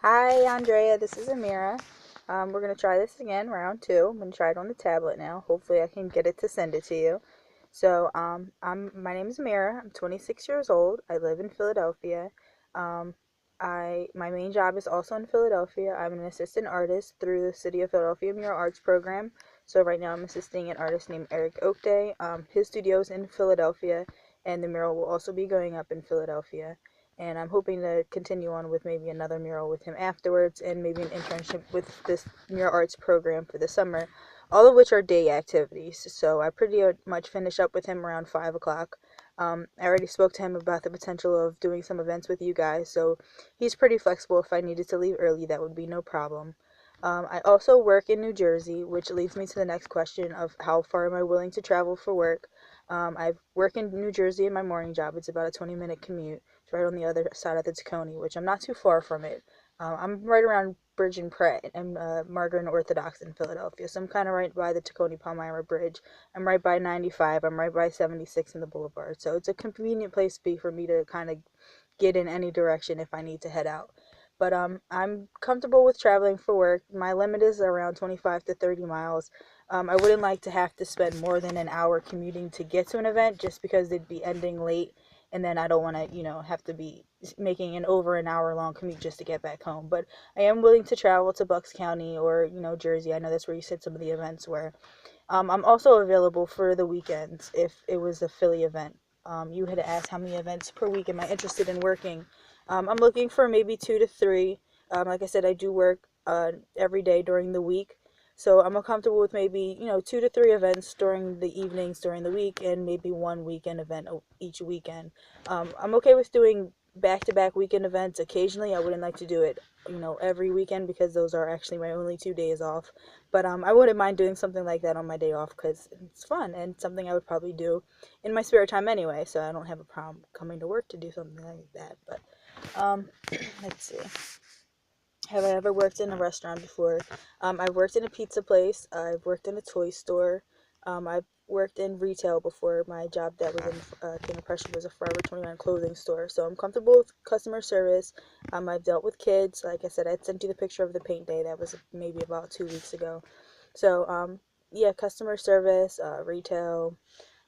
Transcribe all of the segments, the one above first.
Hi, Andrea. This is Amira. We're gonna try this again, round two. I'm gonna try it on the tablet now. Hopefully, I can get it to send it to you. My name is Amira. I'm 26 years old. I live in Philadelphia. Um, my main job is also in Philadelphia. I'm an assistant artist through the City of Philadelphia Mural Arts Program. So right now, I'm assisting an artist named Eric Oakday. His studio is in Philadelphia, and the mural will also be going up in Philadelphia, and I'm hoping to continue on with maybe another mural with him afterwards, and maybe an internship with this mural arts program for the summer, all of which are day activities. So I pretty much finish up with him around 5 o'clock. I already spoke to him about the potential of doing some events with you guys, so he's pretty flexible. If I needed to leave early, that would be no problem. I also work in New Jersey, which leads me to the next question of how far am I willing to travel for work. I work in New Jersey in my morning job. It's about a 20-minute commute. It's right on the other side of the Tacony, which I'm not too far from it. I'm right around Bridge and Pratt. I'm Margaret and Orthodox in Philadelphia, so I'm kind of right by the Tacony Palmyra Bridge. I'm right by 95. I'm right by 76 in the Boulevard, so it's a convenient place to be for me to kind of get in any direction if I need to head out. But I'm comfortable with traveling for work. My limit is around 25 to 30 miles. I wouldn't like to have to spend more than an hour commuting to get to an event just because it'd be ending late, and then I don't want to, have to be making an over an hour long commute just to get back home. But I am willing to travel to Bucks County or, Jersey. I know that's where you said some of the events were. I'm also available for the weekends if it was a Philly event. You had asked how many events per week am I interested in working. I'm looking for maybe two to three. Like I said, I do work every day during the week. So I'm comfortable with maybe, two to three events during the evenings during the week, and maybe one weekend event each weekend. I'm okay with doing back to back weekend events occasionally. I wouldn't like to do it, every weekend, because those are actually my only 2 days off. But I wouldn't mind doing something like that on my day off because it's fun and something I would probably do in my spare time anyway. So I don't have a problem coming to work to do something like that. But let's see. Have I ever worked in a restaurant before? I've worked in a pizza place. I've worked in a toy store. I've worked in retail before. My job that was in King of Prussia was a Forever 21 clothing store. So I'm comfortable with customer service. I've dealt with kids. Like I said, I sent you the picture of the paint day. That was maybe about 2 weeks ago. So, yeah, customer service, retail.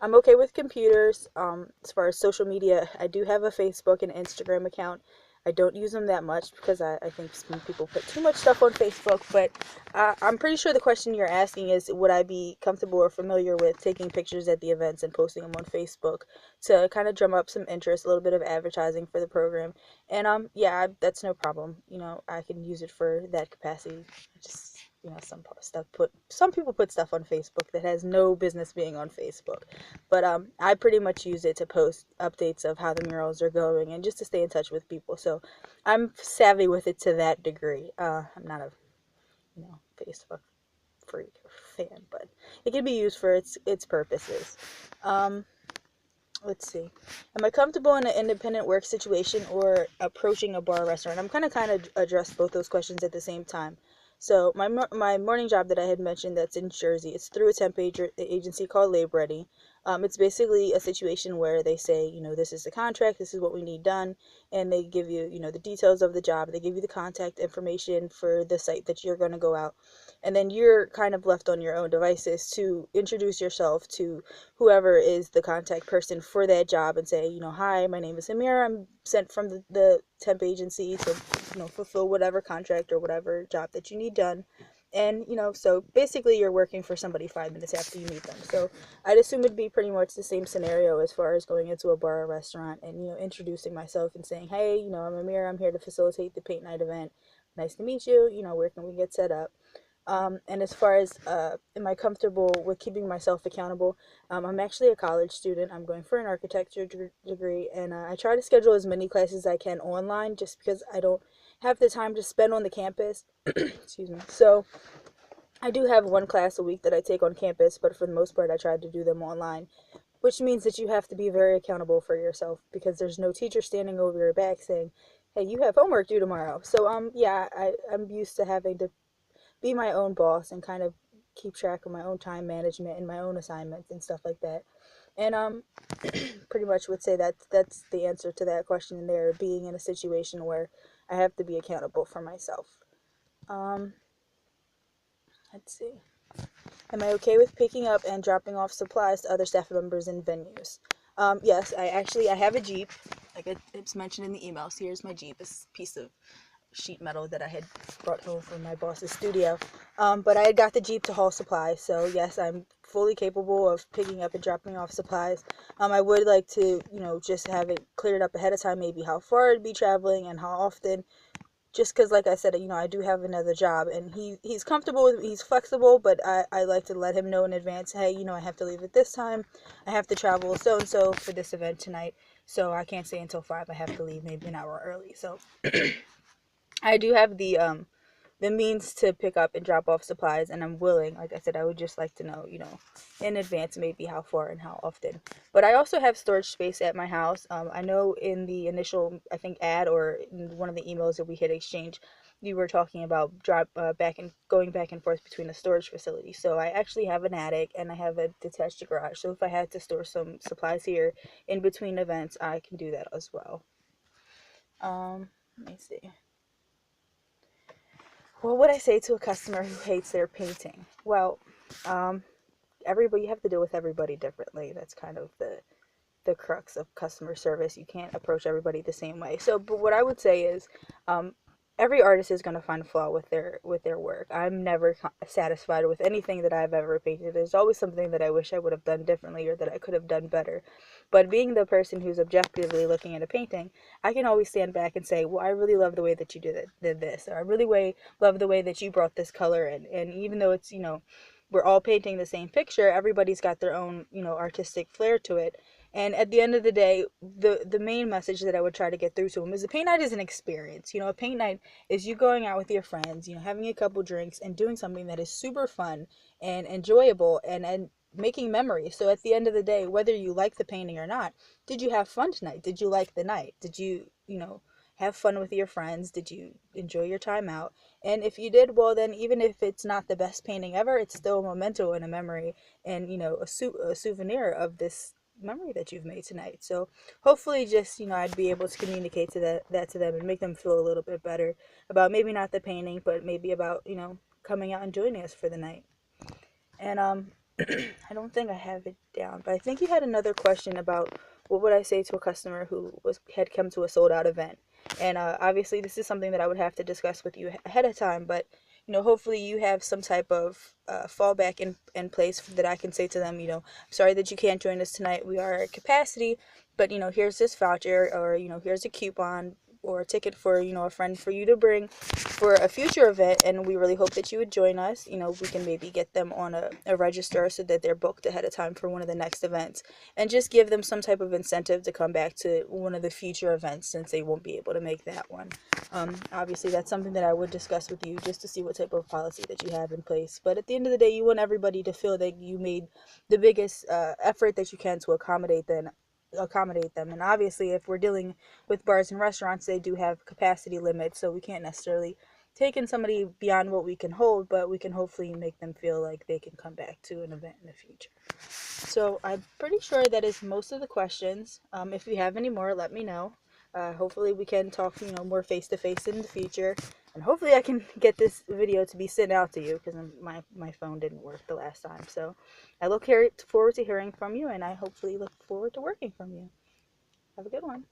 I'm okay with computers. As far as social media, I do have a Facebook and Instagram account. I don't use them that much because I think some people put too much stuff on Facebook. But I'm pretty sure the question you're asking is, would I be comfortable or familiar with taking pictures at the events and posting them on Facebook to kind of drum up some interest, a little bit of advertising for the program. And yeah, that's no problem. I can use it for that capacity. Just, some people put stuff on Facebook that has no business being on Facebook. But I pretty much use it to post updates of how the murals are going and just to stay in touch with people. So I'm savvy with it to that degree. I'm not a, Facebook freak or fan, but it can be used for its purposes. Um, let's see. Am I comfortable in an independent work situation or approaching a bar or restaurant? I'm kind of addressed both those questions at the same time. So my morning job that I had mentioned, that's in Jersey, it's through a agency called Labor Ready. It's basically a situation where they say, this is the contract, this is what we need done, and they give you, the details of the job. They give you the contact information for the site that you're going to go out, and then you're kind of left on your own devices to introduce yourself to whoever is the contact person for that job and say, hi, my name is Amir. I'm sent from the temp agency to, fulfill whatever contract or whatever job that you need done. And, so basically you're working for somebody 5 minutes after you meet them. So I'd assume it'd be pretty much the same scenario as far as going into a bar or restaurant and, introducing myself and saying, hey, I'm Amir. I'm here to facilitate the Paintnite event. Nice to meet you. Where can we get set up? And as far as am I comfortable with keeping myself accountable, I'm actually a college student. I'm going for an architecture degree, and I try to schedule as many classes as I can online just because I don't have the time to spend on the campus. Excuse me. So I do have one class a week that I take on campus, but for the most part, I try to do them online, which means that you have to be very accountable for yourself because there's no teacher standing over your back saying, hey, you have homework due tomorrow. So yeah, I'm used to having to be my own boss and kind of keep track of my own time management and my own assignments and stuff like that. And pretty much would say that that's the answer to that question. And there, being in a situation where I have to be accountable for myself. Um, let's see. Am I okay with picking up and dropping off supplies to other staff members in venues? Yes, I have a Jeep. Like it's mentioned in the emails. Here's my Jeep. This piece of sheet metal that I had brought home from my boss's studio. But I had got the Jeep to haul supplies, so yes, I'm fully capable of picking up and dropping off supplies. I would like to, just have it cleared up ahead of time, maybe how far I'd be traveling and how often. Just because, like I said, I do have another job, and he's comfortable with, he's flexible, but I like to let him know in advance, hey, I have to leave at this time, I have to travel so and so for this event tonight, so I can't stay until 5, I have to leave maybe an hour early. So I do have the means to pick up and drop off supplies, and I'm willing. Like I said, I would just like to know, in advance maybe how far and how often. But I also have storage space at my house. I know in the initial, I think, ad or in one of the emails that we had exchanged, you were talking about going back and forth between the storage facility. So I actually have an attic and I have a detached garage. So if I had to store some supplies here in between events, I can do that as well. Let me see. What would I say to a customer who hates their painting? Well, um, everybody, you have to deal with everybody differently. That's kind of the crux of customer service. You can't approach everybody the same way. So, but what I would say is, um, every artist is going to find flaw with their work. I'm never satisfied with anything that I've ever painted. There's always something that I wish I would have done differently or that I could have done better. But being the person who's objectively looking at a painting, I can always stand back and say, well, I really love the way that you did this, or I really love the way that you brought this color in. And even though it's, we're all painting the same picture, everybody's got their own, artistic flair to it. And at the end of the day, the main message that I would try to get through to them is the paint night is an experience. A paint night is you going out with your friends, having a couple drinks and doing something that is super fun and enjoyable and making memories. So at the end of the day, whether you like the painting or not, did you have fun tonight? Did you like the night? Did you, have fun with your friends? Did you enjoy your time out? And if you did, well, then even if it's not the best painting ever, it's still a memento and a memory and, a souvenir of this memory that you've made tonight. So hopefully just, I'd be able to communicate that to them and make them feel a little bit better about maybe not the painting, but maybe about, coming out and joining us for the night. And I don't think I have it down, but I think you had another question about what would I say to a customer who had come to a sold out event. And obviously, this is something that I would have to discuss with you ahead of time. But hopefully, you have some type of fallback in place that I can say to them. I'm sorry that you can't join us tonight. We are at capacity, but here's this voucher, or here's a coupon or a ticket for a friend for you to bring for a future event, and we really hope that you would join us. We can maybe get them on a register so that they're booked ahead of time for one of the next events, and just give them some type of incentive to come back to one of the future events since they won't be able to make that one. Obviously, that's something that I would discuss with you just to see what type of policy that you have in place. But at the end of the day, you want everybody to feel that you made the biggest effort that you can to accommodate them. And obviously, if we're dealing with bars and restaurants, they do have capacity limits, so we can't necessarily take in somebody beyond what we can hold, but we can hopefully make them feel like they can come back to an event in the future. So I'm pretty sure that is most of the questions. If you have any more, let me know. Hopefully we can talk, more face to face in the future, and hopefully I can get this video to be sent out to you because my phone didn't work the last time. So I look forward to hearing from you, and I hopefully look forward to working from you. Have a good one.